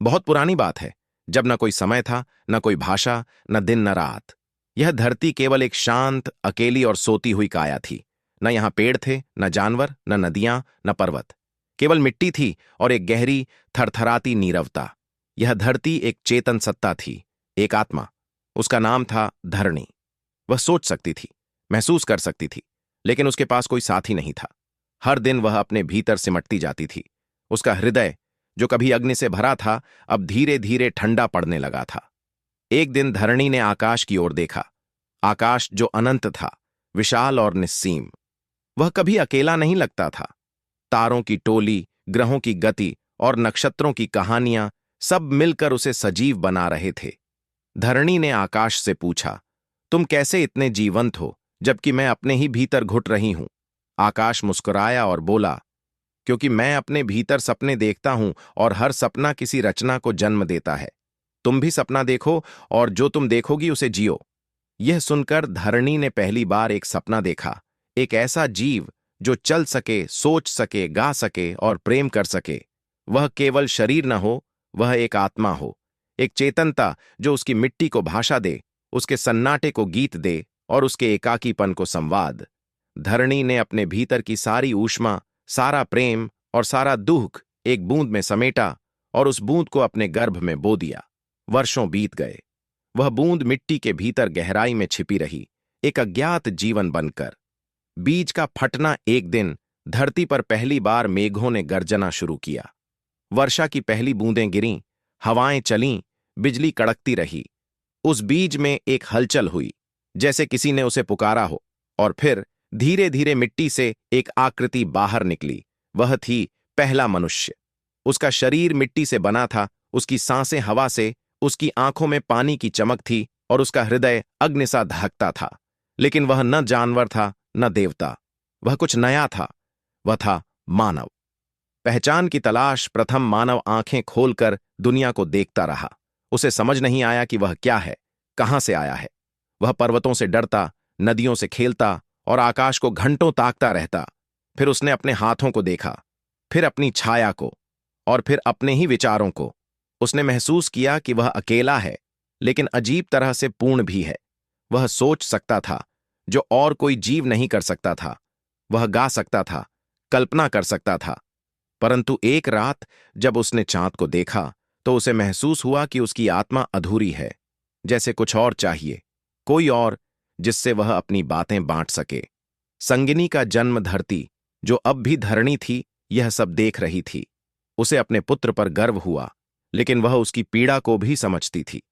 बहुत पुरानी बात है, जब न कोई समय था, न कोई भाषा, न दिन न रात। यह धरती केवल एक शांत, अकेली और सोती हुई काया थी। न यहाँ पेड़ थे, न जानवर, न नदियां, न पर्वत। केवल मिट्टी थी और एक गहरी, थरथराती नीरवता। यह धरती एक चेतन सत्ता थी, एक आत्मा। उसका नाम था धरणी। वह सोच सकती थी, महसूस कर सकती थी, लेकिन उसके पास कोई साथी नहीं था। हर दिन वह अपने भीतर सिमटती जाती थी। उसका हृदय, जो कभी अग्नि से भरा था, अब धीरे धीरे ठंडा पड़ने लगा था। एक दिन धरणी ने आकाश की ओर देखा। आकाश जो अनंत था, विशाल और निस्सीम। वह कभी अकेला नहीं लगता था। तारों की टोली, ग्रहों की गति और नक्षत्रों की कहानियां सब मिलकर उसे सजीव बना रहे थे। धरणी ने आकाश से पूछा, तुम कैसे इतने जीवंत हो, जबकि मैं अपने ही भीतर घुट रही हूं? आकाश मुस्कुराया और बोला, क्योंकि मैं अपने भीतर सपने देखता हूं और हर सपना किसी रचना को जन्म देता है। तुम भी सपना देखो और जो तुम देखोगी उसे जियो। यह सुनकर धरणी ने पहली बार एक सपना देखा, एक ऐसा जीव जो चल सके, सोच सके, गा सके और प्रेम कर सके। वह केवल शरीर न हो, वह एक आत्मा हो, एक चेतनता जो उसकी मिट्टी को भाषा दे, उसके सन्नाटे को गीत दे और उसके एकाकीपन को संवाद। धरणी ने अपने भीतर की सारी ऊष्मा, सारा प्रेम और सारा दुख एक बूंद में समेटा और उस बूंद को अपने गर्भ में बो दिया। वर्षों बीत गए। वह बूंद मिट्टी के भीतर गहराई में छिपी रही, एक अज्ञात जीवन बनकर। बीज का फटना एक दिन धरती पर पहली बार मेघों ने गर्जना शुरू किया। वर्षा की पहली बूंदें गिरीं, हवाएं चलीं, बिजली कड़कती रही। उस बीज में एक हलचल हुई, जैसे किसी ने उसे पुकारा हो, और फिर धीरे धीरे मिट्टी से एक आकृति बाहर निकली। वह थी पहला मनुष्य। उसका शरीर मिट्टी से बना था, उसकी सांसें हवा से, उसकी आंखों में पानी की चमक थी और उसका हृदय अग्नि सा धड़कता था। लेकिन वह न जानवर था, न देवता। वह कुछ नया था। वह था मानव। पहचान की तलाश प्रथम मानव आंखें खोलकर दुनिया को देखता रहा। उसे समझ नहीं आया कि वह क्या है, कहां से आया है। वह पर्वतों से डरता, नदियों से खेलता और आकाश को घंटों ताकता रहता। फिर उसने अपने हाथों को देखा, फिर अपनी छाया को, और फिर अपने ही विचारों को। उसने महसूस किया कि वह अकेला है, लेकिन अजीब तरह से पूर्ण भी है। वह सोच सकता था, जो और कोई जीव नहीं कर सकता था। वह गा सकता था, कल्पना कर सकता था। परंतु एक रात जब उसने चांद को देखा, तो उसे महसूस हुआ कि उसकी आत्मा अधूरी है, जैसे कुछ और चाहिए, कोई और जिससे वह अपनी बातें बांट सके। संगिनी का जन्म धरती, जो अब भी धरणी थी, यह सब देख रही थी। उसे अपने पुत्र पर गर्व हुआ, लेकिन वह उसकी पीड़ा को भी समझती थी।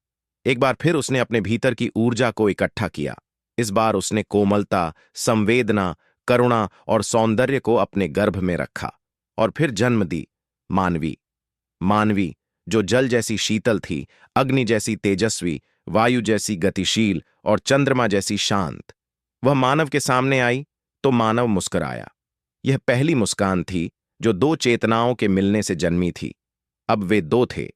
एक बार फिर उसने अपने भीतर की ऊर्जा को इकट्ठा किया। इस बार उसने कोमलता, संवेदना, करुणा और सौंदर्य को अपने गर्भ में रखा और फिर जन्म दी मानवी। मानवी जो जल जैसी शीतल थी, अग्नि जैसी तेजस्वी, वायु जैसी गतिशील और चंद्रमा जैसी शांत। वह मानव के सामने आई तो मानव मुस्कुराया। यह पहली मुस्कान थी जो दो चेतनाओं के मिलने से जन्मी थी। अब वे दो थे।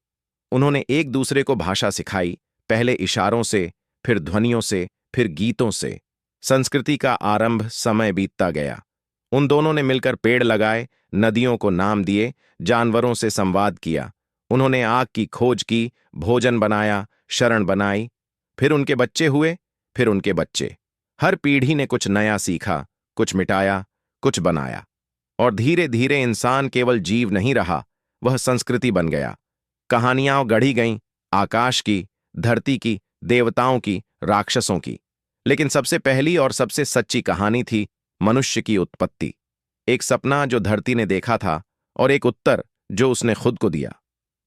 उन्होंने एक दूसरे को भाषा सिखाई, पहले इशारों से, फिर ध्वनियों से, फिर गीतों से। संस्कृति का आरंभ समय बीतता गया। उन दोनों ने मिलकर पेड़ लगाए, नदियों को नाम दिए, जानवरों से संवाद किया। उन्होंने आग की खोज की, भोजन बनाया, शरण बनाई। फिर उनके बच्चे हुए, फिर उनके बच्चे। हर पीढ़ी ने कुछ नया सीखा, कुछ मिटाया, कुछ बनाया। और धीरे धीरे इंसान केवल जीव नहीं रहा, वह संस्कृति बन गया। कहानियां गढ़ी गईं, आकाश की, धरती की, देवताओं की, राक्षसों की। लेकिन सबसे पहली और सबसे सच्ची कहानी थी मनुष्य की उत्पत्ति। एक सपना जो धरती ने देखा था और एक उत्तर जो उसने खुद को दिया।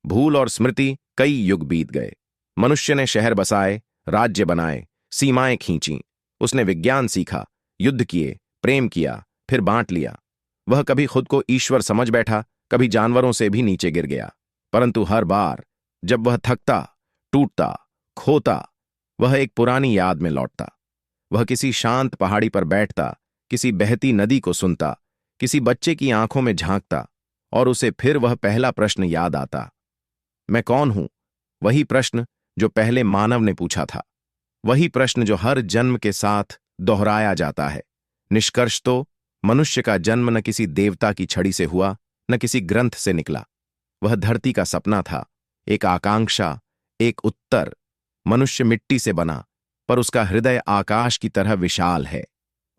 भूल और स्मृति, कई युग बीत गए। मनुष्य ने शहर बसाए, राज्य बनाए, सीमाएं खींची। उसने विज्ञान सीखा, युद्ध किए, प्रेम किया, फिर बांट लिया। वह कभी खुद को ईश्वर समझ बैठा, कभी जानवरों से भी नीचे गिर गया। परंतु हर बार जब वह थकता, टूटता, खोता, वह एक पुरानी याद में लौटता। वह किसी शांत पहाड़ी पर बैठता, किसी बहती नदी को सुनता, किसी बच्चे की आंखों में झांकता, और उसे फिर वह पहला प्रश्न याद आता, मैं कौन हूं? वही प्रश्न जो पहले मानव ने पूछा था, वही प्रश्न जो हर जन्म के साथ दोहराया जाता है। निष्कर्ष तो मनुष्य का जन्म न किसी देवता की छड़ी से हुआ, न किसी ग्रंथ से निकला। वह धरती का सपना था, एक आकांक्षा, एक उत्तर। मनुष्य मिट्टी से बना, पर उसका हृदय आकाश की तरह विशाल है।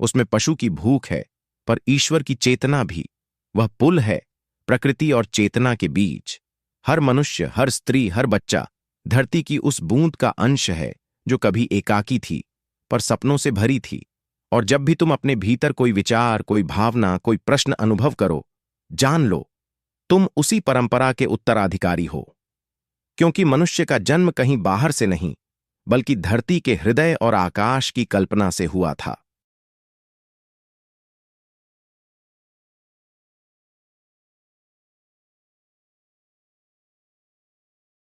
उसमें पशु की भूख है, पर ईश्वर की चेतना भी। वह पुल है प्रकृति और चेतना के बीच। हर मनुष्य, हर स्त्री, हर बच्चा धरती की उस बूंद का अंश है जो कभी एकाकी थी, पर सपनों से भरी थी। और जब भी तुम अपने भीतर कोई विचार, कोई भावना, कोई प्रश्न अनुभव करो, जान लो तुम उसी परंपरा के उत्तराधिकारी हो। क्योंकि मनुष्य का जन्म कहीं बाहर से नहीं, बल्कि धरती के हृदय और आकाश की कल्पना से हुआ था।